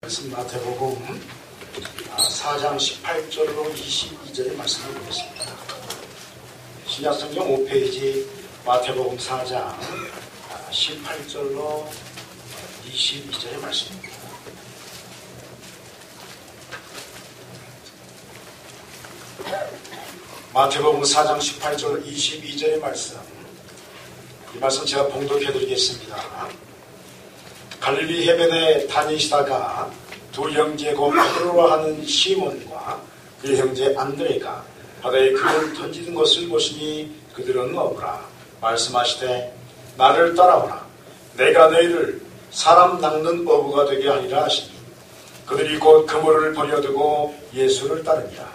마태복음 4장 18절로 22절의 말씀을 보겠습니다. 신약성경 5페이지 마태복음 4장 18절로 22절의 말씀입니다. 마태복음 4장 18절 22절의 말씀, 이 말씀 제가 봉독해드리겠습니다. 갈릴리 해변에 다니시다가 두 형제 곧 베드로라 하는 시몬과 그의 형제 안드레가 바다에 그를 던지는 것을 보시니 그들은 어부라. 말씀하시되 나를 따라오라. 내가 너희를 사람 낚는 어부가 되게 하리라 하시니 그들이 곧 그물을 버려두고 예수를 따르니라.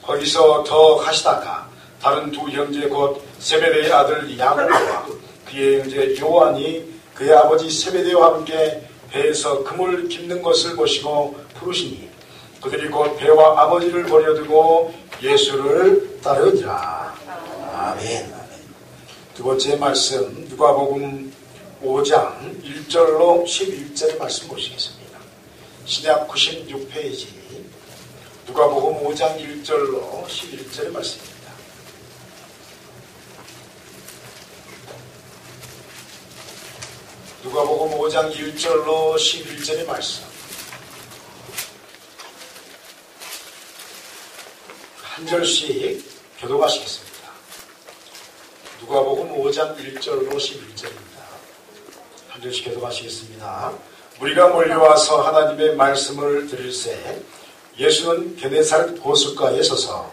거기서 더 가시다가 다른 두 형제 곧 세베대의 아들 야고보와 그의 형제 요한이 그의 아버지 세베대와 함께 배에서 그물 깁는 것을 보시고 부르시니 그들이 곧 배와 아버지를 버려두고 예수를 따르니라. 아멘. 두 번째 말씀, 누가복음 5장 1절로 11절의 말씀 보시겠습니다. 신약 96페이지 누가복음 5장 1절로 11절의 말씀입니다. 누가복음 5장 1절로 11절의 말씀, 한 절씩 교독하시겠습니다. 누가복음 5장 1절로 11절입니다. 한 절씩 교독하시겠습니다. 무리가 몰려와서 하나님의 말씀을 들을새 예수는 게네사렛 호숫가에 서서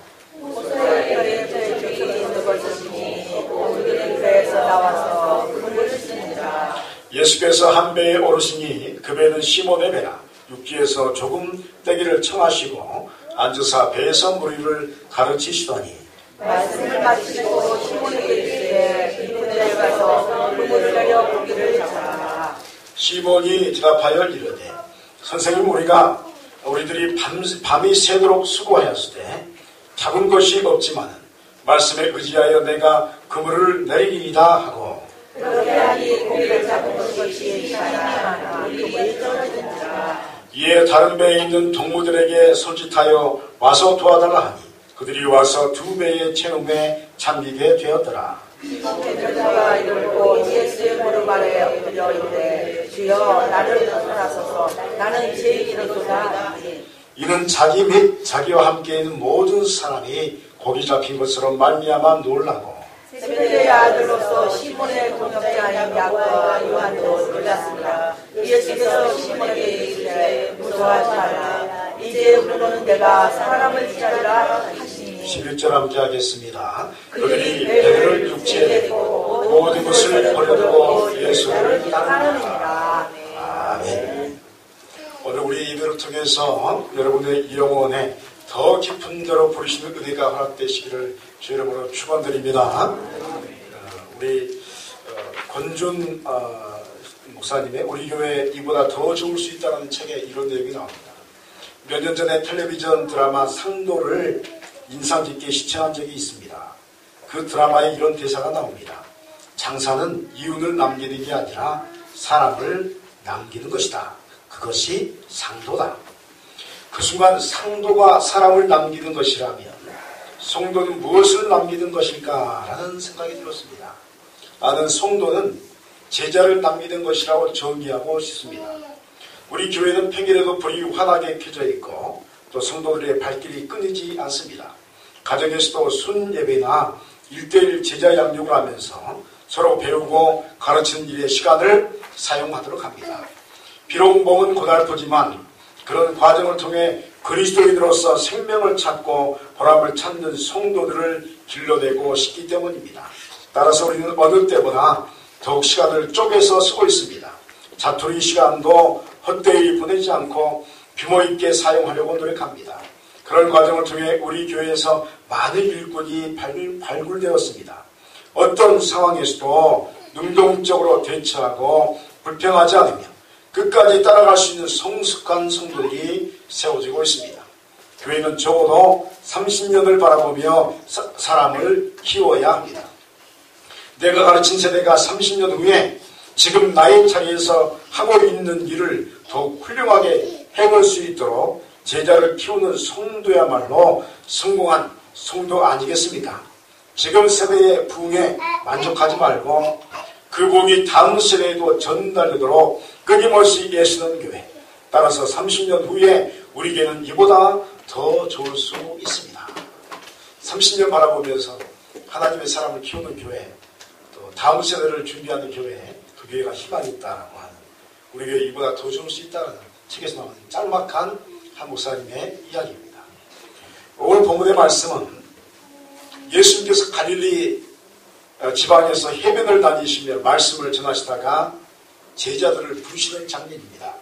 예수께서 한 배에 오르시니 그 배는 시몬의 배라. 육지에서 조금 떼기를 청하시고 앉으사 배에서 무리를 가르치시더니 말씀을 마치고 시몬에게 이르시되 깊은 데를 가서 그물을 내려 고기를 잡아라. 시몬이 대답하여 이르되 선생님, 우리들이 밤이 새도록 수고하였으되 잡은 것이 없지만 말씀에 의지하여 내가 그물을 내리리이다 하고 그렇게 하니 고기를 잡은 것이 많아 그물이 떨어지니라. 이에 다른 배에 있는 동무들에게 소짓하여 와서 도와달라 하니 그들이 와서 두 배의 채움에 잠기게 되었더라. 시몬 베드로가 이르고 예수의 무릎 아래 엎드려 이르되 주여 나를 떠나소서 나는 죄인이로소이다. 이는 자기 및 자기와 함께 있는 모든 사람이 고기 잡힌 것으로 말미암아 놀라고 세베대의 아들로서 시몬의 동역자인 야고보와 요한도 놀랐습니다. 예수께서 시몬에게 이르시되 무서워하지 말라. 이제 우리는 내가 사람을 기다리라 하시니 11절 함께하겠습니다. 그들이 배를 육지에 내리고 모든 것을 버려두고 예수를 따르니라. 아멘. 오늘 우리 예배를 통해서 여러분의 영혼에 더 깊은 데로 부르시는 은혜가 허락되시기를 주 이름으로 축원드립니다. 우리 권준 목사님의 우리 교회 이보다 더 좋을 수 있다는 책에 이런 내용이 나옵니다. 몇 년 전에 텔레비전 드라마 상도를 인상 깊게 시청한 적이 있습니다. 그 드라마에 이런 대사가 나옵니다. 장사는 이윤을 남기는 게 아니라 사람을 남기는 것이다. 그것이 상도다. 그 순간 상도가 사람을 남기는 것이라면 성도는 무엇을 남기는 것일까라는 생각이 들었습니다. 나는 성도는 제자를 남기는 것이라고 정의하고 싶습니다. 우리 교회는 평일에도 불이 환하게 켜져 있고 또 성도들의 발길이 끊이지 않습니다. 가정에서도 순예배나 1:1 제자 양육을 하면서 서로 배우고 가르치는 일에 시간을 사용하도록 합니다. 비록 몸은 고달프지만 그런 과정을 통해 그리스도인으로서 생명을 찾고 보람을 찾는 성도들을 길러내고 싶기 때문입니다. 따라서 우리는 어느 때보다 더욱 시간을 쪼개서 쓰고 있습니다. 자투리 시간도 헛되이 보내지 않고 규모 있게 사용하려고 노력합니다. 그런 과정을 통해 우리 교회에서 많은 일꾼이 발굴되었습니다. 어떤 상황에서도 능동적으로 대처하고 불평하지 않으며 끝까지 따라갈 수 있는 성숙한 성도들이 세워지고 있습니다. 교회는 적어도 30년을 바라보며 사람을 키워야 합니다. 내가 가르친 세대가 30년 후에 지금 나의 자리에서 하고 있는 일을 더욱 훌륭하게 행할 수 있도록 제자를 키우는 성도야말로 성공한 성도 아니겠습니까? 지금 세대의 부흥에 만족하지 말고 그 부흥이 다음 세대에도 전달되도록 끊임없이 애쓰는 교회. 따라서 30년 후에 우리 교회는 이보다 더 좋을 수 있습니다. 30년 바라보면서 하나님의 사람을 키우는 교회, 또 다음 세대를 준비하는 교회, 그 교회가 희망이 있다라고 하는, 우리 교회 이보다 더 좋을 수 있다는 책에서 나오는 짤막한 한 목사님의 이야기입니다. 오늘 본문의 말씀은 예수님께서 갈릴리 지방에서 해변을 다니시며 말씀을 전하시다가 제자들을 부르시는 장면입니다.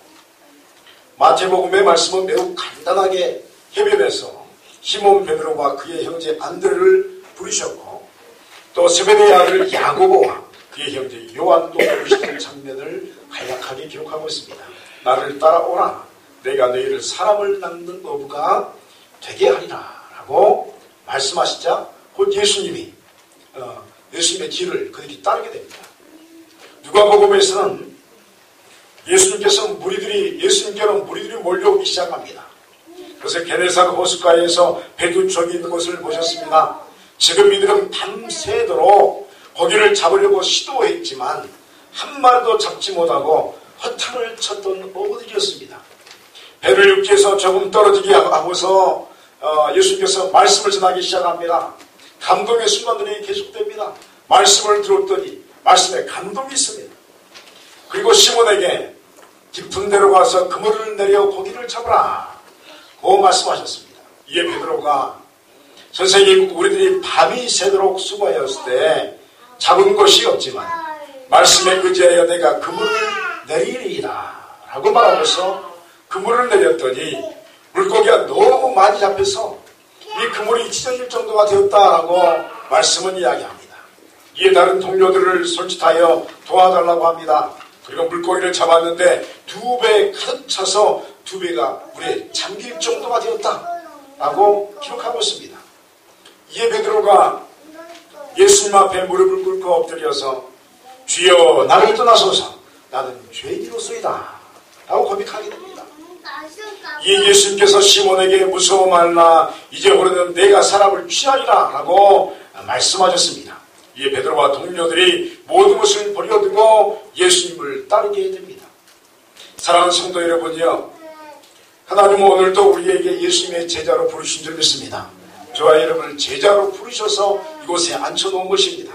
마태복음의 말씀은 매우 간단하게 해변에서 시몬 베드로와 그의 형제 안드레를 부르셨고, 또 세베대의 아들 야고보와 그의 형제 요한도 부르시는 장면을 간략하게 기록하고 있습니다. 나를 따라오라, 내가 너희를 사람을 낚는 어부가 되게 하리라 라고 말씀하시자 곧 예수님의 길을 그들이 따르게 됩니다. 누가복음에서는 예수님께는 무리들이 몰려오기 시작합니다. 그래서 게네사르 호숫가에서 배두쪽이 있는 것을 보셨습니다. 지금 이들은 밤새도록 고기를 잡으려고 시도했지만 한 마리도 잡지 못하고 허탕을 쳤던 어부들이었습니다. 배를 육지에서 조금 떨어지게 하고서 예수님께서 말씀을 전하기 시작합니다. 감동의 순간들이 계속됩니다. 말씀을 들었더니 말씀에 감동이 있습니다. 그리고 시몬에게 깊은 데로 가서 그물을 내려 고기를 잡으라 고 말씀하셨습니다. 이에 베드로가 선생님, 우리들이 밤이 새도록 수고하였을 때 잡은 것이 없지만 말씀에 의지하여 내가 그물을 내리리이다 라고 말하면서 그물을 내렸더니 물고기가 너무 많이 잡혀서 이 그물이 찢어질 정도가 되었다라고 말씀은 이야기합니다. 이에 다른 동료들을 손짓하여 도와달라고 합니다. 그리고 물고기를 잡았는데 2배 가득 차서 2배가 물에 잠길 정도가 되었다라고 기록하고 있습니다. 이에 베드로가 예수님 앞에 무릎을 꿇고 엎드려서 주여 나를 떠나소서, 나는 죄인이로소이다 라고 고백하게 됩니다. 이에 예수님께서 시몬에게 무서워 말라, 이제 오르는 내가 사람을 취하리라 라고 말씀하셨습니다. 이에 베드로와 동료들이 모든 것을 버려두고 예수님을 따르게 됩니다. 사랑하는 성도 여러분이요, 하나님은 오늘도 우리에게 예수님의 제자로 부르신 줄 믿습니다. 저와 여러분을 제자로 부르셔서 이곳에 앉혀놓은 것입니다.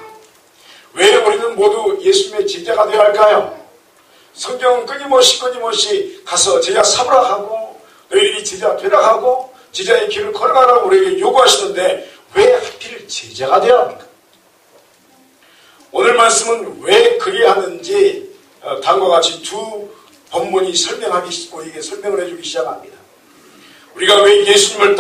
왜 우리는 모두 예수님의 제자가 되어야 할까요? 성경은 끊임없이 가서 제자 삼으라 하고 너희들이 제자 되라 하고 제자의 길을 걸어가라고 우리에게 요구하시는데 왜 하필 제자가 되어야 합니까? 오늘 말씀은 왜 그래야 하는지 다음과 같이 두 본문이 우리에게 설명을 해주기 시작합니다. 우리가 왜 예수님을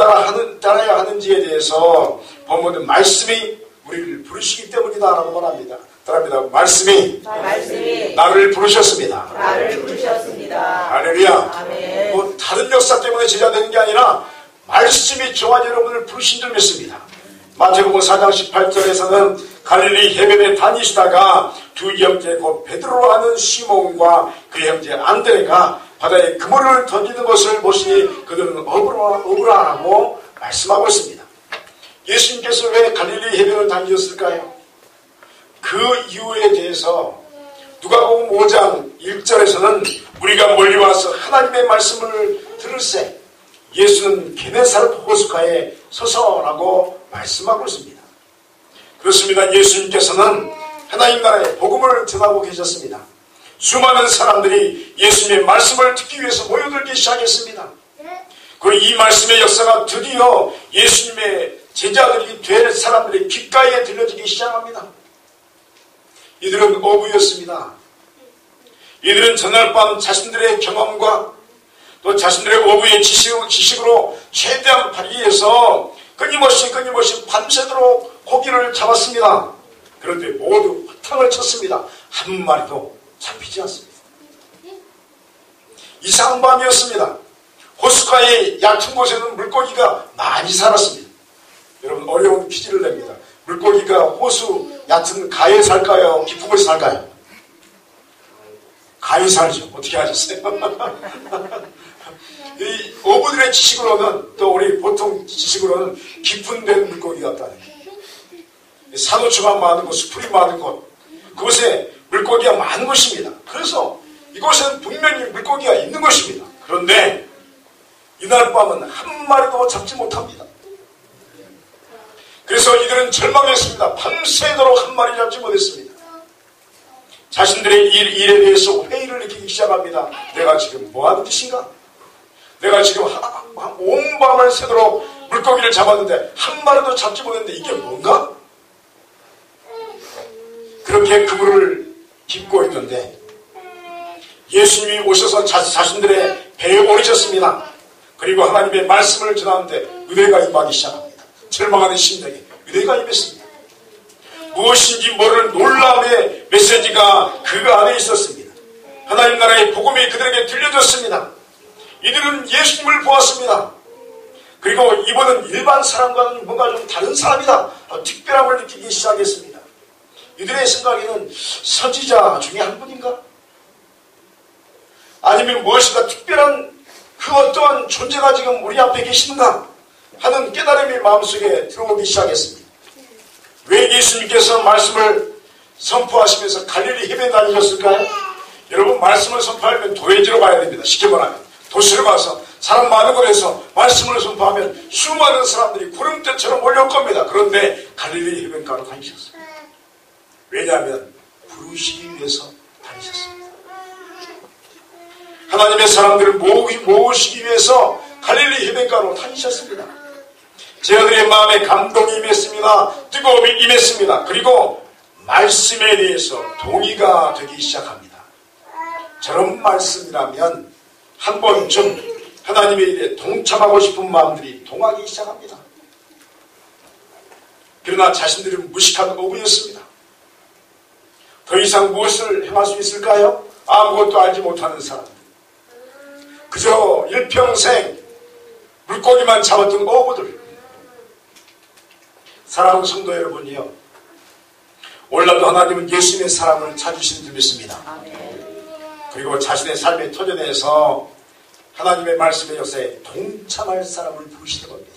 따라야 하는지에 대해서 본문은 말씀이 우리를 부르시기 때문이다라고 말합니다. 따라합니다. 말씀이 나를 부르셨습니다. 할렐루야. 아멘. 뭐 다른 역사 때문에 제자 되는 게 아니라 말씀이 저와 여러분을 부르신 줄 믿습니다. 마태복음 4장 18절에서는 갈릴리 해변에 다니시다가 두 형제 곧 베드로로 하는 시몬과 그 형제 안드레가 바다에 그물을 던지는 것을 보시니 그들은 어부라고 말씀하고 있습니다. 예수님께서 왜 갈릴리 해변을 다니셨을까요? 그 이유에 대해서 누가복음 5장 1절에서는 우리가 멀리 와서 하나님의 말씀을 들을새 예수는 게네사르 호숫가에 서서라고 말씀하고 있습니다. 그렇습니다. 예수님께서는 하나님 나라의 복음을 전하고 계셨습니다. 수많은 사람들이 예수님의 말씀을 듣기 위해서 모여들기 시작했습니다. 그리고 이 말씀의 역사가 드디어 예수님의 제자들이 될 사람들의 귓가에 들려지기 시작합니다. 이들은 어부였습니다. 이들은 전날 밤 자신들의 경험과 또 자신들의 어부의 지식으로 최대한 발휘해서 끊임없이 밤새도록 고기를 잡았습니다. 그런데 모두 허탕을 쳤습니다. 한 마리도 잡히지 않습니다. 이상한 밤이었습니다. 호숫가의 얕은 곳에는 물고기가 많이 살았습니다. 여러분, 어려운 퀴즈를 냅니다. 물고기가 호수 얕은 가에 살까요? 깊은 곳에 살까요? 가에 살죠. 어떻게 하셨어요? 이 어부들의 지식으로는, 또 우리 보통 지식으로는 깊은 데 물고기 같다는 거예요. 산호초가 많은 곳, 수풀이 많은 곳, 그곳에 물고기가 많은 곳입니다. 그래서 이곳에는 분명히 물고기가 있는 것입니다. 그런데 이날 밤은 한 마리도 잡지 못합니다. 그래서 이들은 절망했습니다. 밤새도록 한 마리 잡지 못했습니다. 자신들의 일에 대해서 회의를 느끼기 시작합니다. 내가 지금 뭐하는 짓인가? 내가 지금 온 밤을 새도록 물고기를 잡았는데 한 마리도 잡지 못했는데 이게 뭔가? 그렇게 그물을 깁고 있는데 예수님이 오셔서 자신들의 배에 오르셨습니다. 그리고 하나님의 말씀을 전하는데 은혜가 임하기 시작합니다. 절망하는 심령에 은혜가 임했습니다. 무엇인지 모를 놀라움의 메시지가 그 안에 있었습니다. 하나님 나라의 복음이 그들에게 들려졌습니다. 이들은 예수님을 보았습니다. 그리고 이번은 일반 사람과는 뭔가 좀 다른 사람이다. 특별함을 느끼기 시작했습니다. 이들의 생각에는 선지자 중에 한 분인가? 아니면 무엇인가 특별한 그 어떠한 존재가 지금 우리 앞에 계시는가 하는 깨달음이 마음속에 들어오기 시작했습니다. 왜 예수님께서 말씀을 선포하시면서 갈릴리 해변에 다니셨을까요? 여러분, 말씀을 선포하면 도회지로 가야 됩니다. 쉽게 말하면 도시로 가서 사람 많은 곳에서 말씀을 선포하면 수많은 사람들이 구름대처럼 몰려올 겁니다. 그런데 갈릴리 해변가로 다니셨어요. 왜냐하면 부르시기 위해서 다니셨습니다. 하나님의 사람들을 모으시기 위해서 갈릴리 해변가로 다니셨습니다. 제자들의 마음에 감동이 임했습니다. 뜨거움이 임했습니다. 그리고 말씀에 대해서 동의가 되기 시작합니다. 저런 말씀이라면 한 번쯤 하나님의 일에 동참하고 싶은 마음들이 동하기 시작합니다. 그러나 자신들은 무식한 어부였습니다. 더 이상 무엇을 행할 수 있을까요? 아무것도 알지 못하는 사람들. 그저 일평생 물고기만 잡았던 어부들. 사랑하는 성도 여러분이요, 올라도 하나님은 예수님의 사랑을 찾으시는 줄 믿습니다. 그리고 자신의 삶의 터전에서 하나님의 말씀의 역사에 동참할 사람을 부르시는 겁니다.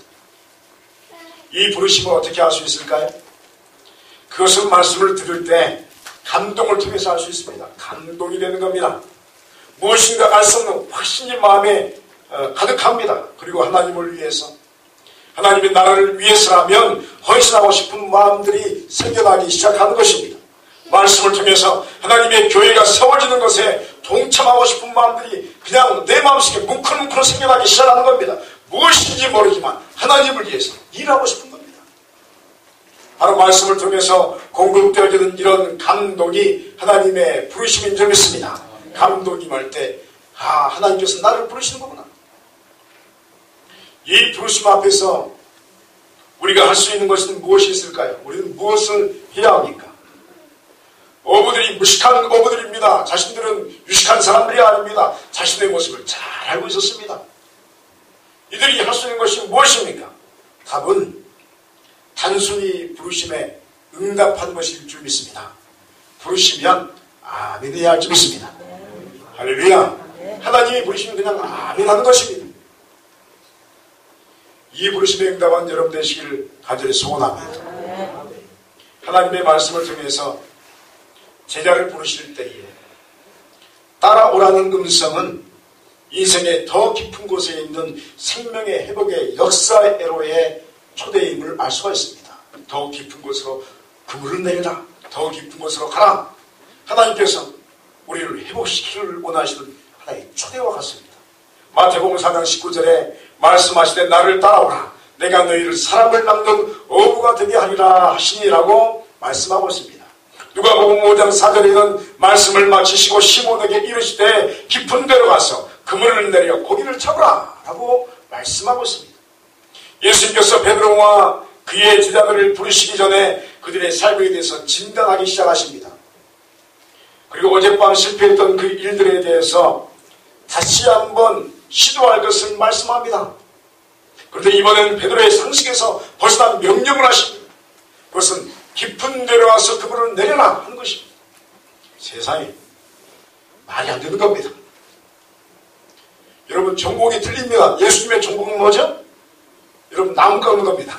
이 부르심을 어떻게 할 수 있을까요? 그것은 말씀을 들을 때 감동을 통해서 할 수 있습니다. 감동이 되는 겁니다. 무엇인가 알 수 없는 확신이 마음에 가득합니다. 그리고 하나님을 위해서, 하나님의 나라를 위해서라면 헌신하고 싶은 마음들이 생겨나기 시작하는 것입니다. 말씀을 통해서 하나님의 교회가 세워지는 것에 동참하고 싶은 마음들이 그냥 내 마음속에 뭉클뭉클 생겨나기 시작하는 겁니다. 무엇인지 모르지만 하나님을 위해서 일하고 싶은 겁니다. 바로 말씀을 통해서 공급되어지는 이런 감동이 하나님의 부르심인 줄 믿습니다. 감동이 말 때, 하나님께서 나를 부르시는 거구나. 이 부르심 앞에서 우리가 할 수 있는 것은 무엇이 있을까요? 우리는 무엇을 해야 합니까? 어부들이 무식한 어부들입니다. 자신들은 유식한 사람들이 아닙니다. 자신의 모습을 잘 알고 있었습니다. 이들이 할 수 있는 것이 무엇입니까? 답은 단순히 부르심에 응답하는 것일 줄 믿습니다. 부르시면 아멘 해야 할 줄 믿습니다. 할렐루야. 하나님이 부르시면 그냥 아멘 하는 것입니다. 이 부르심에 응답한 여러분 되시기를 간절히 소원합니다. 하나님의 말씀을 통해서 제자를 부르실 때에 따라오라는 음성은 인생의 더 깊은 곳에 있는 생명의 회복의 역사의 애로의 초대임을 알 수가 있습니다. 더 깊은 곳으로 그물을 내려라. 더 깊은 곳으로 가라. 하나님께서 우리를 회복시키기를 원하시는 하나의 초대와 같습니다. 마태복음 4장 19절에 말씀하시되 나를 따라오라. 내가 너희를 사람을 낚는 어부가 되게 하리라 하시니라고 말씀하고 있습니다. 누가복음 5장 4절에는 말씀을 마치시고 시몬에게 이르시되 깊은 데로 가서 그물을 내려 고기를 잡으라 라고 말씀하고 있습니다. 예수님께서 베드로와 그의 제자들을 부르시기 전에 그들의 삶에 대해서 진단하기 시작하십니다. 그리고 어젯밤 실패했던 그 일들에 대해서 다시 한번 시도할 것을 말씀합니다. 그런데 이번에는 베드로의 상식에서 벗어난 명령을 하십니다. 그것은 깊은 데로 와서 그물을 내려라 하는 것입니다. 세상에 말이 안 되는 겁니다. 여러분 전공이 틀립니다. 예수님의 전공은 뭐죠? 여러분 나무 깎는 겁니다.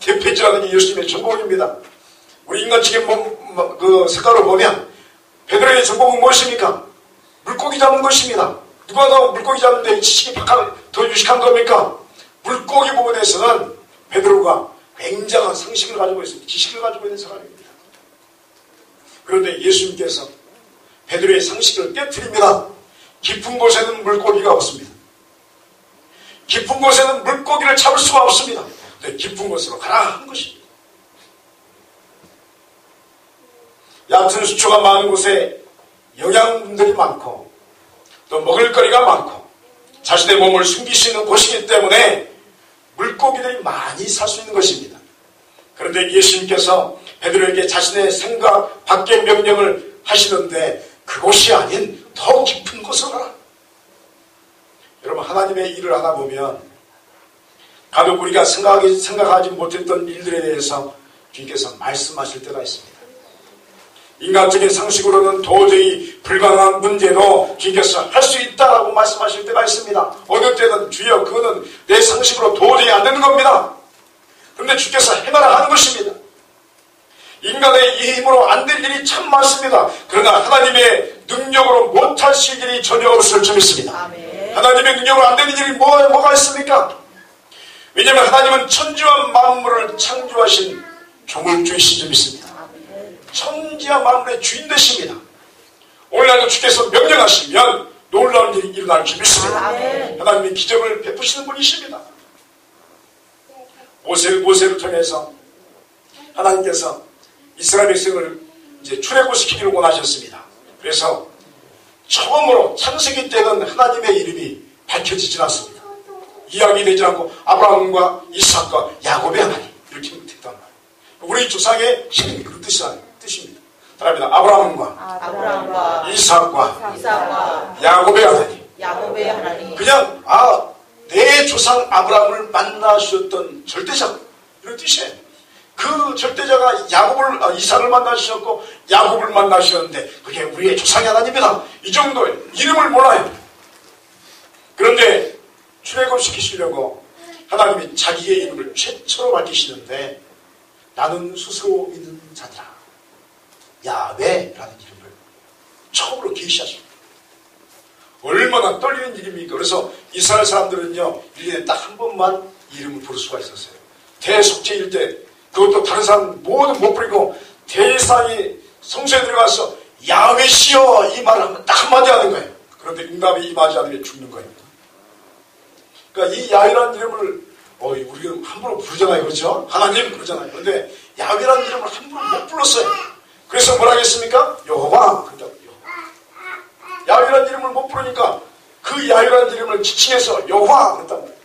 대패질하는 게 예수님의 전공입니다. 우리 인간적인 그 색깔을 보면 베드로의 전공은 무엇입니까? 물고기 잡는 것입니다. 누가 더 물고기 잡는데 지식이 더 유식한 겁니까? 물고기 부분에서는 베드로가 굉장한 상식을 가지고 있습니다. 지식을 가지고 있는 사람입니다. 그런데 예수님께서 베드로의 상식을 깨트립니다. 깊은 곳에는 물고기가 없습니다. 깊은 곳에는 물고기를 잡을 수가 없습니다. 근데 깊은 곳으로 가라 한 것입니다. 얕은 수초가 많은 곳에 영양분들이 많고 또 먹을거리가 많고 자신의 몸을 숨길 수 있는 곳이기 때문에 물고기들이 많이 살 수 있는 것입니다. 그런데 예수님께서 베드로에게 자신의 생각 밖의 명령을 하시는데 그곳이 아닌 더 깊은 곳으로 가라. 여러분 하나님의 일을 하다 보면 가끔 우리가 생각하지 못했던 일들에 대해서 주님께서 말씀하실 때가 있습니다. 인간적인 상식으로는 도저히 불가능한 문제도 주님께서 할 수 있다라고 말씀하실 때가 있습니다. 어느 때는 주여 그거는 내 상식으로 도저히 안 되는 겁니다. 그런데 주께서 해나라 하는 것입니다. 인간의 이 힘으로 안 될 일이 참 많습니다. 그러나 하나님의 능력으로 못하실 일이 전혀 없을 줄 믿습니다. 아멘. 하나님의 능력으로 안 되는 일이 뭐가 있습니까? 왜냐하면 하나님은 천지와 만물을 창조하신 조물주이신 줄 믿습니다. 천지와 만물의 주인 되십니다. 오늘날도 주께서 명령하시면 놀라운 일이 일어날 줄 믿습니다. 아멘. 하나님이 기적을 베푸시는 분이십니다. 모세를 통해서 하나님께서 이스라엘 백성을 이제 출애굽시키기를 원하셨습니다. 그래서 처음으로 창세기 때는 하나님의 이름이 밝혀지지 않습니다. 이야기되지 않고 아브라함과 이삭과 야곱의 하나님 이렇게 됐단 말이에요. 우리 조상의 힘이 그런 뜻입니다. 따라합니다. 아브라함과 이삭과 야곱의 하나님. 그냥 내 조상 아브라함을 만나셨던 절대자 이런 뜻이에요. 그 절대자가 이삭을 만나셨고 야곱을 만나셨는데 그게 우리의 조상의 하나님이다. 이 정도의 이름을 몰라요. 그런데 출애굽시키시려고 하나님이 자기의 이름을 최초로 밝히시는데 나는 스스로 믿는 자들아 야훼라는 이름을 처음으로 계시하십니다. 얼마나 떨리는 이름입니까? 그래서 이스라엘 사람들은요 1년에 딱 한 번만 이름을 부를 수가 있었어요. 대속죄일 때 그것도 다른 사람 모두 못 부리고 대상이 성소에 들어가서 야훼시여 이 말을 하면 딱 한마디 하는 거예요. 그런데 응답이 임하지 않으면 죽는 거예요. 그러니까 이 야훼라는 이름을 우리가 함부로 부르잖아요. 그렇죠? 하나님 그러잖아요. 그런데 야훼라는 이름을 함부로 못 불렀어요. 그래서 뭐라 하겠습니까? 여호와. 야훼라는 이름을 못 부르니까 그 야훼라는 이름을 지칭해서 여호와 그랬단 말이에요.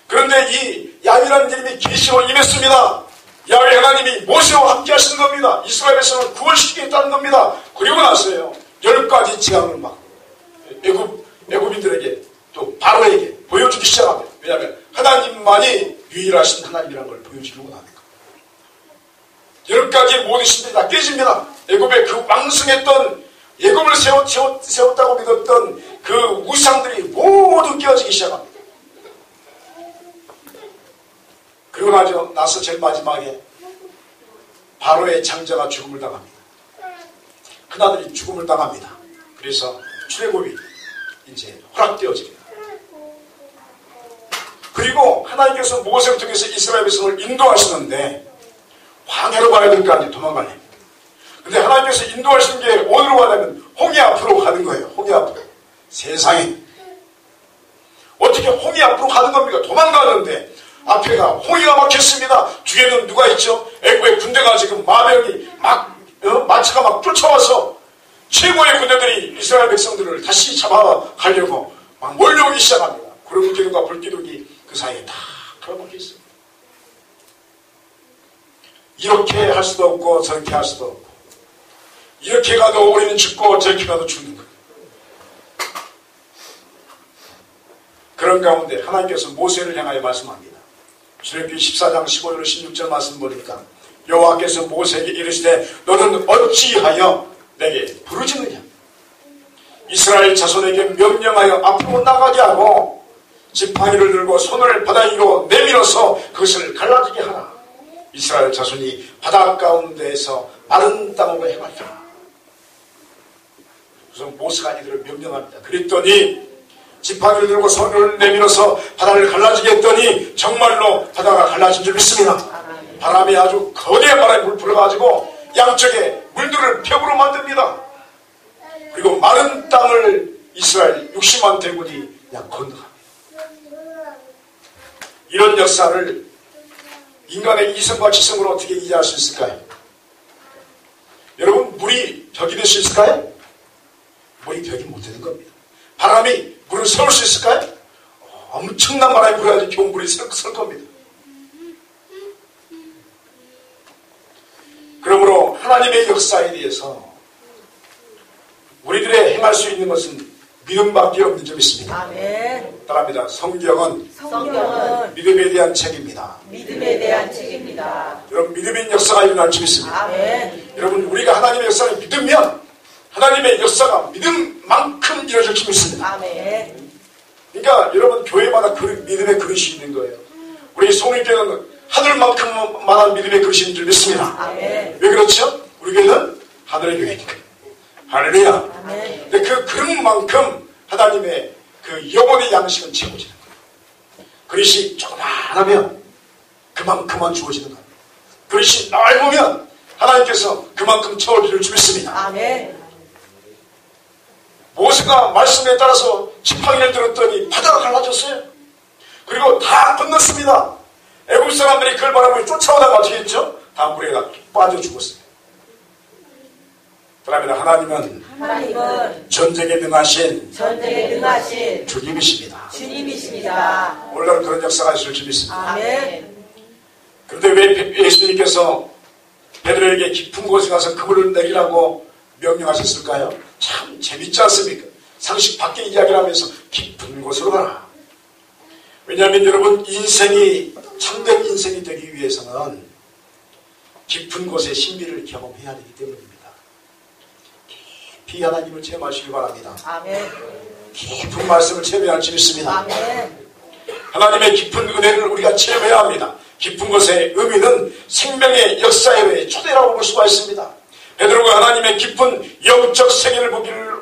그런데 이 야훼라는 이름이 계시로 임했습니다. 야훼 하나님이 모세와 함께 하시는 겁니다. 이스라엘 백성을 구원시키겠다는 겁니다. 그리고 나서요 10가지 재앙을 막 애굽인들에게 또 바로에게 보여주기 시작합니다. 왜냐하면 하나님만이 유일하신 하나님이라는 걸 보여주려고 합니다. 10가지의 모든 신들이 다 깨집니다. 애굽의 그 왕성했던 애굽을 세웠다고 믿었던 그 우상들이 모두 깨어지기 시작합니다. 그리고 나서 제일 마지막에 바로의 장자가 죽음을 당합니다. 큰아들이 죽음을 당합니다. 그래서 출애굽이 이제 허락되어집니다. 그리고 하나님께서 모세를 통해서 이스라엘 백성을 인도하시는데 황해로 가야 될 거 아니에요. 도망가려면. 근데 하나님께서 인도하시는 게 어디로 가냐면 홍해 앞으로 가는 거예요. 홍해 앞으로. 세상에. 어떻게 홍해 앞으로 가는 겁니까? 도망가는데 앞에가 홍해가 막혔습니다. 뒤에는 누가 있죠? 애굽의 군대가 지금 마병이 마차가 막 쫓아와서 최고의 군대들이 이스라엘 백성들을 다시 잡아가려고 막 몰려오기 시작합니다. 구름기둥과 불기둥이 그 사이에 다 걸어박혀 있습니다. 이렇게 할 수도 없고 저렇게 할 수도 없고 이렇게 가도 우리는 죽고 저렇게 가도 죽는 거예요. 그런 가운데 하나님께서 모세를 향하여 말씀합니다. 출애굽기 14장 15절 16절 말씀 보니까 여호와께서 모세에게 이르시되 너는 어찌하여 내게 부르짖느냐. 이스라엘 자손에게 명령하여 앞으로 나가게 하고 지팡이를 들고 손을 바다 위로 내밀어서 그것을 갈라지게 하라. 이스라엘 자손이 바다 가운데에서 마른 땅으로 행하리라. 그래서 모세가 이들을 명령합니다. 그랬더니 지팡이를 들고 손을 내밀어서 바다를 갈라지게 했더니 정말로 바다가 갈라진 줄 믿습니다. 바람이 아주 거대한 바람이 불 불어가지고 양쪽에 물들을 벽으로 만듭니다. 그리고 마른 땅을 이스라엘 60만 대군이 그냥 건너갑니다. 이런 역사를 인간의 이성과 지성으로 어떻게 이해할 수 있을까요? 여러분, 물이 벽이 될 수 있을까요? 물이 벽이 못 되는 겁니다. 바람이 물을 세울 수 있을까요? 엄청난 바람이 불어야지 겨우 물이 설 겁니다. 그러므로 하나님의 역사에 대해서 우리들의 행할 수 있는 것은 믿음밖에 없는 점 있습니다. 아멘. 따라합니다. 성경은 믿음에 대한 책입니다. 믿음에 대한 책입니다. 여러분, 믿음의 역사가 일어날 줄 믿습니다. 아멘. 여러분, 우리가 하나님의 역사를 믿으면 하나님의 역사가 믿음만큼 이루어질 줄 믿습니다. 아멘. 그러니까 여러분, 교회마다 믿음의 그릇이 있는 거예요. 우리 성립교회는 하늘만큼만한 믿음의 그릇이 있는 줄 믿습니다. 아멘. 왜 그렇죠? 우리 교회는 하늘의 교회니까. 할렐루야. 아멘. 근데 그 그릇만큼 하나님의 그 영혼의 양식은 채워지는 거예요. 그릇이 조그만하면 그만큼만 주어지는 거예요. 그릇이 넓으면 하나님께서 그만큼 채워줄 줄 믿습니다. 아멘. 모세가 말씀에 따라서 지팡이를 들었더니 바다가 갈라졌어요. 그리고 다 건넜습니다. 애국 사람들이 그걸 바라보고 쫓아오다가 어떻게 했죠? 다 물에 빠져 죽었어요. 그러면 하나님은 전쟁에 능하신 주님이십니다. 오늘날 그런 역사가 있을 줄 믿습니다. 아멘. 그런데 왜 예수님께서 베드로에게 깊은 곳에 가서 그물을 내리라고 명령하셨을까요? 참 재밌지 않습니까? 상식 밖의 이야기를 하면서 깊은 곳으로 가라. 왜냐하면 여러분, 인생이 참된 인생이 되기 위해서는 깊은 곳의 신비를 경험해야 되기 때문입니다. 깊이 하나님을 체험하시기 바랍니다. 아멘. 깊은 말씀을 체험해야 할 줄 믿습니다. 아멘. 하나님의 깊은 은혜를 우리가 체험해야 합니다. 깊은 것의 의미는 생명의 역사의 초대라고 볼 수가 있습니다. 베드로가 하나님의 깊은 영적 세계를 보기를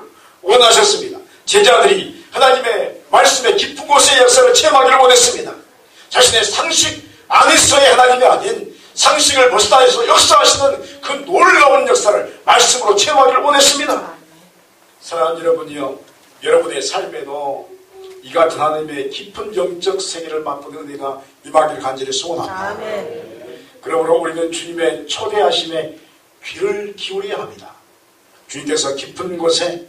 원하셨습니다. 제자들이 하나님의 말씀의 깊은 곳의 역사를 체험하기를 원했습니다. 자신의 상식 안에서의 하나님이 아닌 상식을 벗어나서 역사하시는 그 놀라운 역사를 말씀으로 체험하기를 원했습니다. 사랑하는 여러분이요, 여러분의 삶에도 이 같은 하나님의 깊은 영적 세계를 맛보는 은혜가 임하기를 간절히 소원합니다. 아멘. 그러므로 우리는 주님의 초대하심에 귀를 기울여야 합니다. 주님께서 깊은 곳에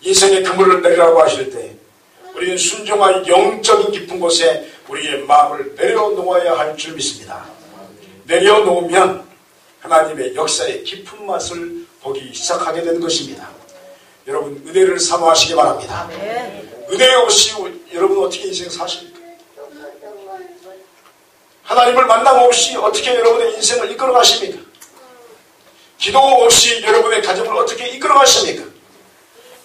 인생의 그물을 내리라고 하실 때 우리는 순종한 영적인 깊은 곳에 우리의 마음을 내려놓아야 할 줄 믿습니다. 내려놓으면 하나님의 역사의 깊은 맛을 보기 시작하게 되는 것입니다. 여러분, 은혜를 사모하시기 바랍니다. 아멘. 은혜 없이 여러분 어떻게 인생 사십니까? 하나님을 만남 없이 어떻게 여러분의 인생을 이끌어 가십니까? 기도 없이 여러분의 가정을 어떻게 이끌어 가십니까?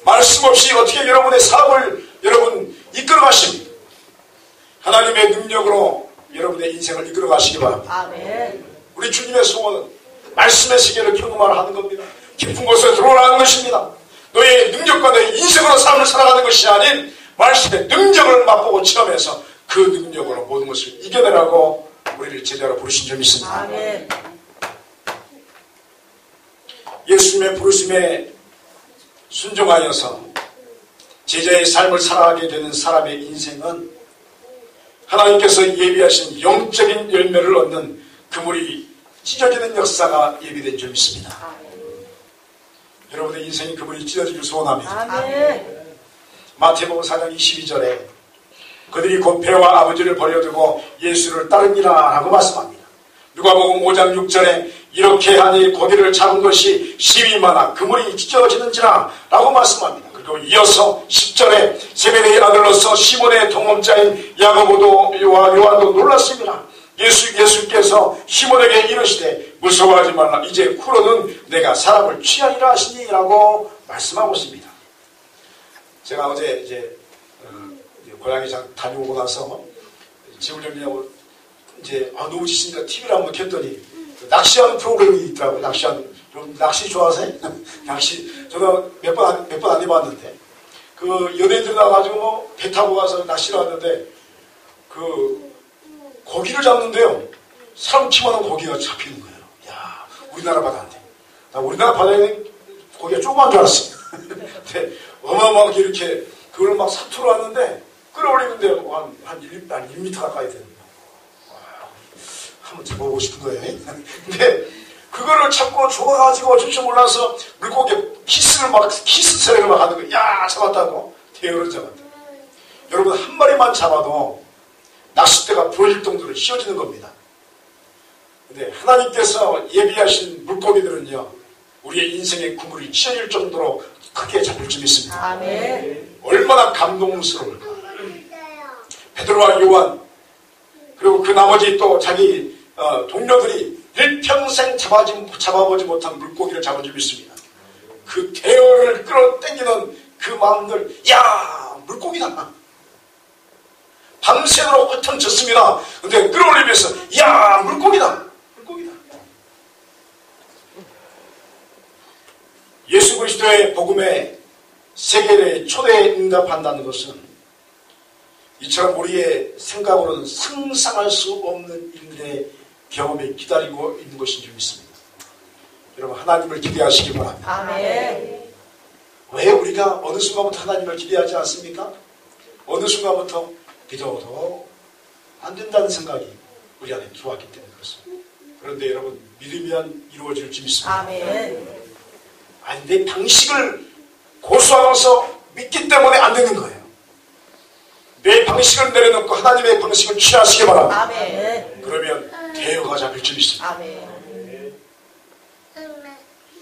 말씀 없이 어떻게 여러분의 사업을 여러분 이끌어 가십니까? 하나님의 능력으로 여러분의 인생을 이끌어 가시기 바랍니다. 아멘. 우리 주님의 소원은 말씀의 세계를 경험하는 겁니다. 깊은 곳에 들어오라는 것입니다. 너의 능력과 너의 인생으로 삶을 살아가는 것이 아닌 말씀의 능력을 맛보고 체험해서 그 능력으로 모든 것을 이겨내라고 우리를 제자로 부르신 줄 믿습니다. 아멘. 예수님의 부르심에 순종하여서 제자의 삶을 살아가게 되는 사람의 인생은 하나님께서 예비하신 영적인 열매를 얻는 그물이 찢어지는 역사가 예비된 줄 믿습니다. 여러분의 인생이 그물이 찢어지길 소원합니다. 아멘. 마태복음 4장 22절에 그들이 곧 배와 아버지를 버려두고 예수를 따르니라 하고 말씀합니다. 누가복음 5장 6절에 이렇게 하니 고기를 잡은 것이 심히 많아 그물이 찢어지는지라 라고 말씀합니다. 그리고 이어서 10절에 세베대의 아들로서 시몬의 동업자인 야고보와 요한도 놀랐습니다. 예수께서 시몬에게 이르시되 무서워하지 말라, 이제 후로는 내가 사람을 취하리라 하시니 라고 말씀하고 있습니다. 제가 어제 이제 고양이장 다녀오고 나서 집을 정리하고 이제 너무 지치니까 TV를 한번 켰더니 낚시하는 프로그램이 있더라고요. 낚시 좋아하세요? 낚시 저도 몇 번 안 해봤는데 그 연예인들 나와가지고 배 타고 가서 낚시를 하는데 그 고기를 잡는데요. 사람 키만한 고기가 잡히는 거예요. 야, 우리나라 바다인데. 나 우리나라 바다에는 고기가 조그만 줄 알았어. 근데 어마어마하게 이렇게 그걸 막 사투로 하는데 끌어올리는데 한 1m 가까이 되는 거예요. 한번 잡아보고 싶은 거예요. 근데 그거를 잡고 죽어가지고 어쩔 줄 몰라서 물고기 키스 소리를 막 하는 거예요. 야, 잡았다고. 대어를 잡았다. 여러분 한 마리만 잡아도 낚싯대가 부러질 정도로 휘어지는 겁니다. 근데 하나님께서 예비하신 물고기들은요, 우리의 인생의 구물이 휘어질 정도로 크게 잡힐 줄 믿습니다. 아멘. 얼마나 감동스러울까. 베드로와 요한 그리고 그 나머지 또 자기 동료들이 일평생 잡아보지 못한 물고기를 잡은 줄 믿습니다. 그 대어를 끌어당기는 그 마음들, 야, 물고기다. 밤새도록 흩어졌습니다. 근데 끌어올리면서, 야, 물고기다. 물고기다. 예수 그리스도의 복음에 세계에 초대에 응답한다는 것은 이처럼 우리의 생각으로는 상상할 수 없는 일들의 경험이 기다리고 있는 것인 줄 믿습니다. 여러분 하나님을 기대하시기 바랍니다. 아멘. 왜 우리가 어느 순간부터 하나님을 기대하지 않습니까? 어느 순간부터 기도도 안 된다는 생각이 우리 안에 들어왔기 때문에 그렇습니다. 그런데 여러분 믿으면 이루어질지 믿습니다. 아멘. 아니 내 방식을 고수하면서 믿기 때문에 안 되는 거예요. 내 방식을 내려놓고 하나님의 방식을 취하시기 바랍니다. 아멘. 그러면 대여가 잡힐 줄 믿습니다. 아멘.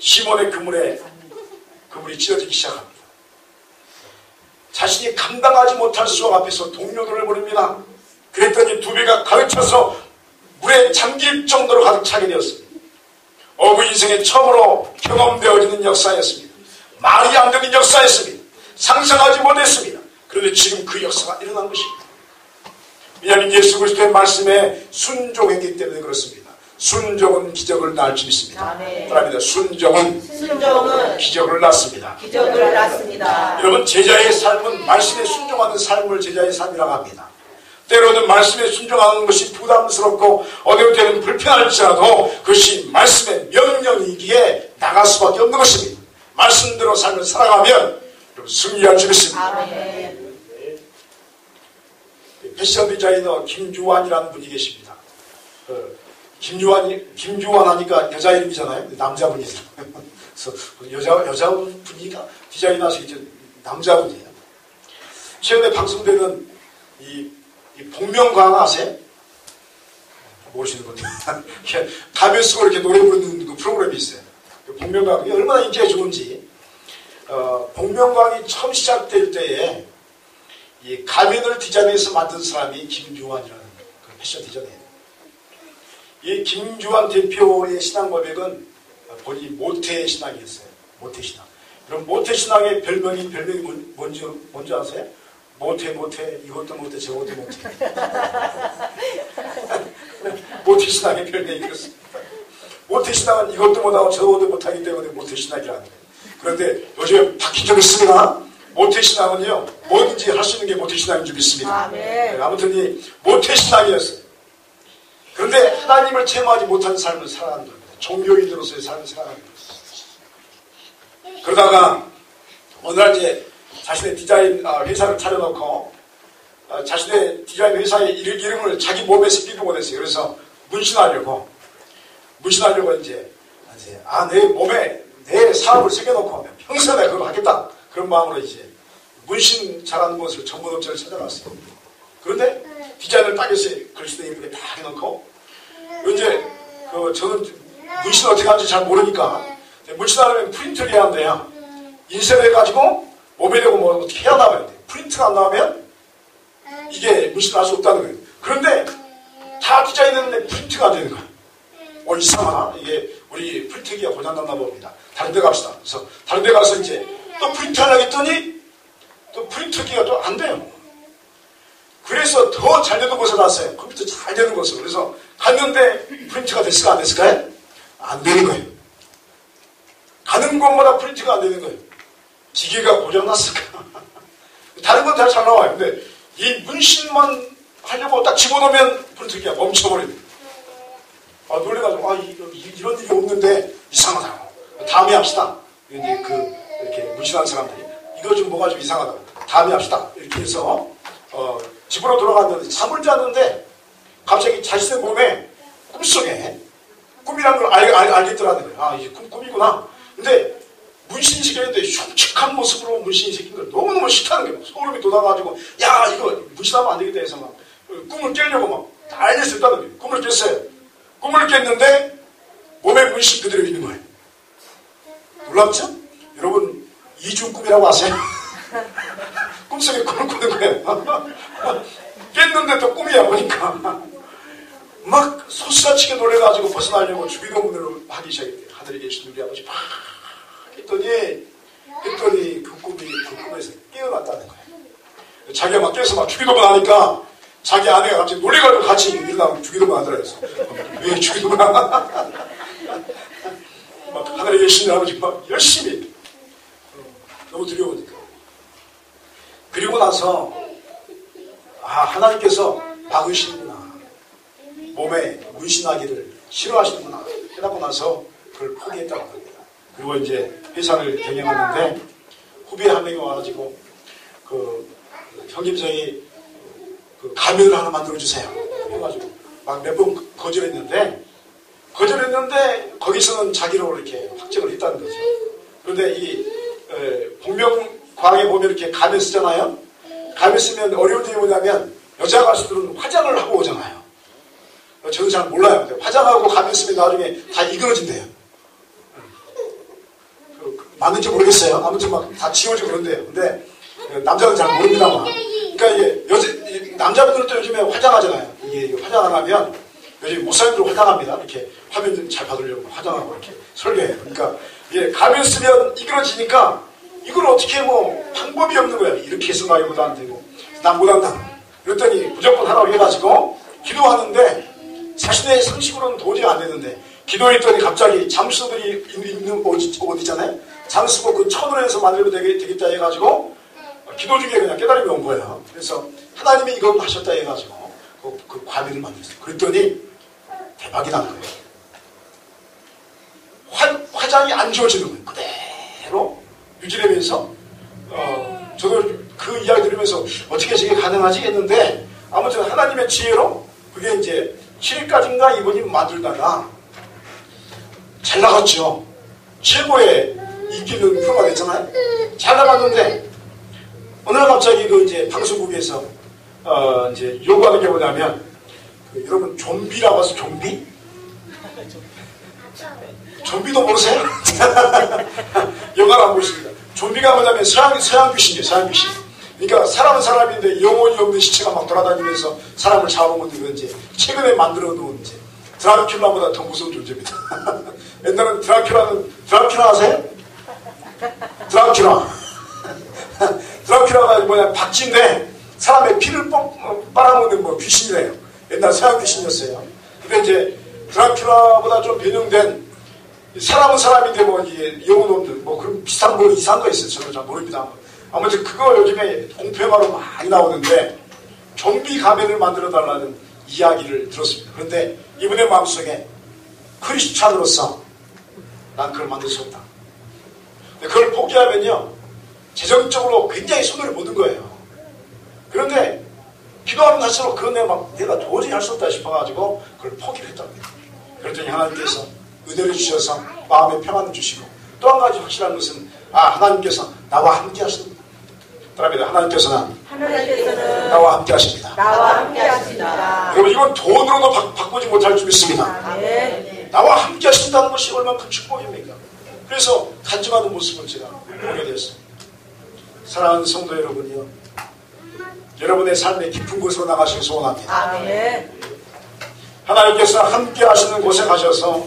시몬의 그물이 찢어지기 시작합니다. 자신이 감당하지 못할 수억 앞에서 동료들을 부릅니다. 그랬더니 두 배가 가득 차서 물에 잠길 정도로 가득 차게 되었습니다. 어부 인생에 처음으로 경험되어지는 역사였습니다. 말이 안 되는 역사였습니다. 상상하지 못했습니다. 그런데 지금 그 역사가 일어난 것입니다. 왜냐하면 예수 그리스도의 말씀에 순종했기 때문에 그렇습니다. 순종은 기적을 낳을 줄 믿습니다. 그럽니다. 순종은 기적을 낳습니다. 기적을 낳습니다. 여러분 제자의 삶은 말씀에 순종하는 삶을 제자의 삶이라고 합니다. 때로는 말씀에 순종하는 것이 부담스럽고 어느 때는 불편할지라도 그것이 말씀의 명령이기에 나갈 수밖에 없는 것입니다. 말씀대로 삶을 살아가면 승리할 줄 믿습니다. 아멘. 패션 디자이너 김주환이라는 분이 계십니다. 김주환 하니까 여자 이름이잖아요. 남자분이죠. 그래서 여자분이니까 디자이너 하시겠죠. 남자분이에요. 최근에 방송되는 이 복면가왕 아세요? 모르시는 분들. 가면 쓰고 이렇게 노래 부르는 그 프로그램이 있어요. 복면가왕이 얼마나 인기가 좋은지. 복면가왕이 처음 시작될 때에 이 가면을 디자인해서 만든 사람이 김주환이라는 그 패션 디자이너예요. 이 김주환 대표의 신앙 고백은 본인이 모태신앙이었어요. 모태신앙. 그럼 모태신앙의 별명이 뭔지 아세요? 모태 이것도 모태 저것도 모태. 모태신앙의 별명이 그렇습니다. 모태신앙은 이것도 못하고 저것도 못하기 때문에 모태신앙이라는 거예요. 그런데 요즘에 바뀐 적이 있습니다. 모태신앙은요 뭐든지 할 수 있는 게 모태신앙인 줄 믿습니다. 아멘. 아무튼 이 모태신앙이었어요. 그런데 하나님을 체험하지 못한 삶을 살아가는 겁니다. 종교인으로서의 삶을 살아가는 겁니다. 그러다가 어느 날 이제 자신의 디자인 회사를 차려놓고 자신의 디자인 회사의 이름을 자기 몸에 새기지 못했어요. 그래서 문신하려고 이제 내 몸에 내 사업을 새겨놓고 평생 내가 그걸 하겠다. 그런 마음으로 이제 문신 잘하는 곳을 전문업체를 찾아갔어요. 그런데 디자인을 딱 해서 글씨도 이렇게 다 해놓고 이제 저는 문신 어떻게 하는지 잘 모르니까 문신하려면 프린트를 해야 한대요. 인쇄를 해가지고 몸에 대고 뭐 어떻게 해야 나와야 돼. 프린트가 안 나오면 이게 문신을 할 수 없다는 거예요. 그런데 다 디자인했는데 프린트가 안 되는 거예요. 이상하나? 이게 우리 프린트기가 고장났나 봅니다. 다른 데 갑시다. 그래서 다른 데 가서 이제 또 프린트 하려고 했더니 또 프린터기가 또 안 돼요. 그래서 더 잘 되는 곳에 갔어요. 컴퓨터 잘 되는 곳으로. 그래서 갔는데 프린트가 됐을까 안 됐을까요? 안 되는 거예요. 가는 곳마다 프린트가 안 되는 거예요. 기계가 고장났을까? 다른 건 다 잘 나와요. 근데 이 문신만 하려고 딱 집어넣으면 프린트기가 멈춰버립니다. 놀래가지고 이런 일이 없는데 이상하다고. 다음에 합시다. 이제 이렇게 문신하는 사람들이 이거 좀 뭐가 좀 이상하다고. 다음에 합시다. 이렇게 해서 집으로 돌아갔는데 잠을 잤는데 갑자기 자신의 몸에 꿈속에 꿈이라는 걸 알겠더라는 거예요. 이게 꿈이구나. 근데 문신이 새겼는데 흉측한 모습으로 문신이 새긴 걸 너무너무 싫다는 거예요. 소름이 돋아가지고 야 이거 문신하면 안 되겠다 해서 막 꿈을 깨려고 막 난리를 썼다는 거예요. 꿈을 깼어요. 꿈을 깼는데 몸에 문신 그대로 있는 거예요. 놀랍죠? 여러분 이중 꿈이라고 아세요? 꿈속에 꿈을 꾸는 거예요. 깼는데 또 꿈이야 보니까 막 소스라치게 놀래가지고 벗어나려고 주기도문을 하기 시작했대요. 하늘에 계신 우리 아버지 막 했더니 그 꿈에서 깨어났다는 거예요. 자기가 막 깨서 막 주기도문 하니까 자기 아내가 갑자기 놀래가지고 같이 일어나고 주기도문 하더라 해서 왜 주기도문 하나? 막 하늘에 계신 아버지 막 열심히 너무 두려우니까. 그리고 나서 하나님께서 막으시는구나. 몸에 문신하기를 싫어하시는구나. 해놓고 나서 그걸 포기했다고 합니다. 그리고 이제 회사를 경영하는데 후배 한 명이 와가지고 형님정이 가면을 하나 만들어주세요. 해가지고 막 몇 번 거절했는데 거기서는 자기로 이렇게 확정을 했다는 거죠. 그런데 이 복면가왕에 보면 이렇게 가면 쓰잖아요. 가면 쓰면 어려운 점이 뭐냐면 여자 가수들은 화장을 하고 오잖아요. 저는 잘 몰라요. 화장하고 가면 쓰면 나중에 다 이그러진대요. 맞는지 모르겠어요. 아무튼 막 다 지워지고 그런데요. 근데 남자는 잘 모릅니다만. 그러니까 이게 남자분들도 요즘에 화장하잖아요. 이게 화장 안 하면 요즘 목사님들 화장합니다. 이렇게 화면 좀 잘 받으려고 화장하고 이렇게 설계해요. 그러니까 이게 가면 쓰면 이그러지니까 이걸 어떻게 방법이 없는 거야. 이렇게 해서 가기보다 안 되고 난 못한다. 그랬더니 무조건 하라고 해가지고 기도하는데 자신의 상식으로는 도저히 안 되는데 기도했더니 갑자기 잠수들이 있는 옷 있잖아요. 잠수복 그 천으로 해서 만들면 되겠다 해가지고 기도 중에 그냥 깨달음이 온 거예요. 그래서 하나님이 이거 하셨다 해가지고 그 과비를 만들었어요. 그랬더니 대박이 난 거예요. 화장이 안 지워지는 거예요. 그대로 유지되면서 저도 그 이야기 들으면서 어떻게 저게 가능하지 했는데 아무튼 하나님의 지혜로 그게 이제 7일까지인가 이분이 만들다가 잘 나갔죠. 최고의 인기 있는 프로가 됐잖아요. 잘 나갔는데 어느 날 갑자기 이제 방송국에서 이제 요구하는 게 뭐냐면 여러분 좀비라고 해서 좀비? 좀비도 모르세요? 영화를 안 보십니다. 좀비가 뭐냐면 서양 귀신이에요. 서양 귀신. 그러니까 사람은 사람인데 영혼이 없는 시체가 막 돌아다니면서 사람을 잡아먹는 건 이제 최근에 만들어 놓은 이제 드라큘라보다 더 무서운 존재입니다. 옛날엔 드라큘라 아세요? 드라큘라가 뭐냐 박쥐인데 사람의 피를 빨아먹는 귀신이래요. 옛날 서양 귀신이었어요. 근데 이제 드라큘라보다 좀 변형된 사람은 사람인데 이게 영혼 없는 그런 비슷한 이상한 거 있어요. 저도 잘 모릅니다. 아무튼 그거 요즘에 공포영화로 많이 나오는데 좀비 가면을 만들어 달라는 이야기를 들었습니다. 그런데 이분의 마음속에 크리스찬으로서 난 그걸 만들 수 없다. 그걸 포기하면요 재정적으로 굉장히 손해를 보는 거예요. 그런데 기도하면 할수록 그건 내가 도저히 할 수 없다 싶어가지고 그걸 포기를 했답니다. 그랬더니 하나님께서 은혜를 주셔서 마음의 평안을 주시고 또 한 가지 확실한 것은 하나님께서 나와 함께 하십니다. 따라합니다. 하나님께서는 나와 함께 하십니다. 여러분 이건 돈으로도 바꾸지 못할 줄 믿습니다. 나와 함께 하신다는 것이 얼마나 큰 축복입니까? 그래서 간증하는 모습을 제가 보게 되었습니다. 사랑하는 성도 여러분이요, 여러분의 삶의 깊은 곳으로 나가시길 소원합니다. 하나님께서 함께 하시는 곳에 가셔서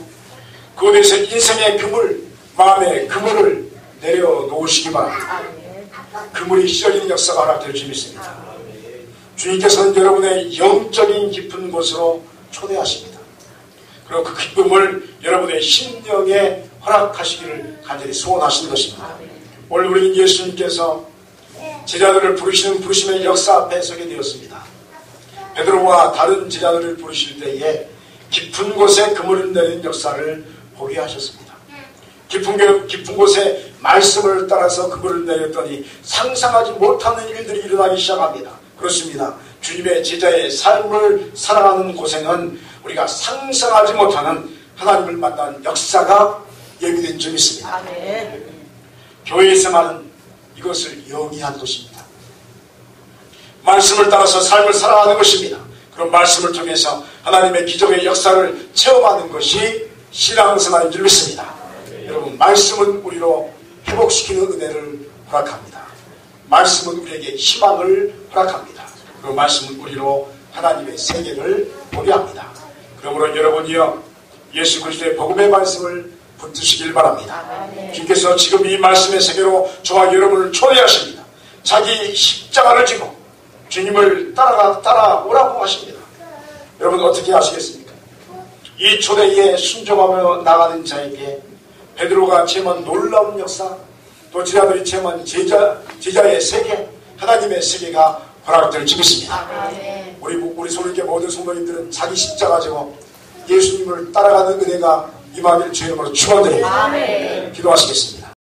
그곳에서 인생의 그물, 마음의 그물을 내려놓으시기 바랍니다. 그물이 찢어지는 역사가 허락될 줄 믿습니다. 주님께서는 여러분의 영적인 깊은 곳으로 초대하십니다. 그리고 그 기쁨을 여러분의 심령에 허락하시기를 간절히 소원하시는 것입니다. 오늘 우리 예수님께서 제자들을 부르시는 부르심의 역사 앞에 서게 되었습니다. 베드로와 다른 제자들을 부르실 때에 깊은 곳에 그물을 내리는 역사를 보게 하셨습니다. 깊은 곳에 말씀을 따라서 그물을 내렸더니 상상하지 못하는 일들이 일어나기 시작합니다. 그렇습니다. 주님의 제자의 삶을 살아가는 곳에는 우리가 상상하지 못하는 하나님을 만난 역사가 예비된 점이 있습니다. 아멘. 교회에서만은 이것을 영위한 것입니다. 말씀을 따라서 삶을 살아가는 것입니다. 그런 말씀을 통해서 하나님의 기적의 역사를 체험하는 것이 신앙생활인 줄 믿습니다. 여러분, 말씀은 우리로 회복시키는 은혜를 허락합니다. 말씀은 우리에게 희망을 허락합니다. 그 말씀은 우리로 하나님의 세계를 보게 합니다. 그러므로 여러분이요, 예수 그리스도의 복음의 말씀을 붙드시길 바랍니다. 주님께서 지금 이 말씀의 세계로 저와 여러분을 초대하십니다. 자기 십자가를 지고 주님을 따라오라고 하십니다. 여러분 어떻게 하시겠습니까? 이 초대에 순종하며 나가는 자에게 베드로가 체험한 놀라운 역사, 또 제자들이 체험한 제자의 세계, 하나님의 세계가 허락될 줄 믿습니다. 우리 소리께 모든 성도님들은 자기 십자가 지고 예수님을 따라가는 은혜가 임하기를 주의 이름으로 축원드립니다. 기도하시겠습니다.